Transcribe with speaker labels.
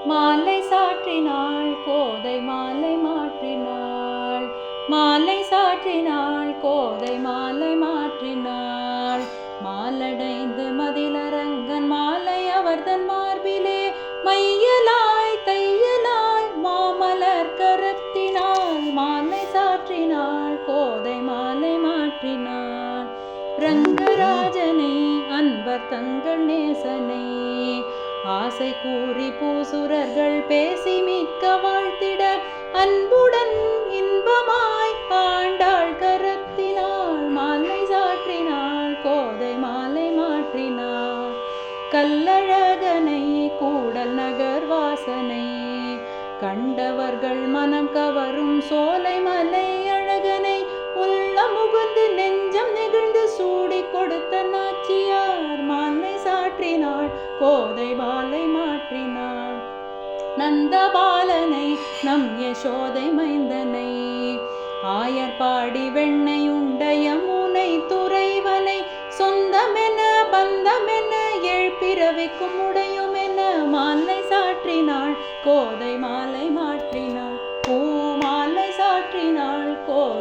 Speaker 1: மாலை சாற்றினாள் கோதை மாலை மாற்றினாள். மாலை சாற்றினாள் கோதை மாலை மாற்றினாள். மாலடைந்து மதிலரங்கன் மாலை அவர்தன் மார்பிலே மையலாய் தையலாய் மாமலர் கரத்தினாள். மாலை சாற்றினாள் கோதை மாலை மாற்றினாள். ரங்கராஜனை அன்பர் தங்கள் நேசனை ஆசை கூறி பூசுரர்கள் பேசி மிக்க வாழ்த்திட அன்புடன் இன்பமாய் ஆண்டாள் கரத்தினாள். மாலை சாற்றினாள் கோதை மாலை மாற்றினாள். கல்லழகனை கூடல் நகர் வாசனை கண்டவர்கள் மனம் கவரும் சோலை மலை அழகனை உள்ள முகுந்து நெஞ்சம் நெகிழ்ந்து சூடி கொடுத்த நாச்சியார். மாலை சாற்றினாள் கோதை மாலை மாற்றினாள். நந்தபாலனை நம் யசோதை மைந்தனை ஆயர்பாடி வெண்ணை உண்ட யமுனை துறைவனை சொந்தமென பந்தமென எழுப்பிறவிக்கும் உடையுமென மாலை சாற்றினாள் கோதை மாலை மாற்றினாள். பூ மாலை சாற்றினாள் கோதை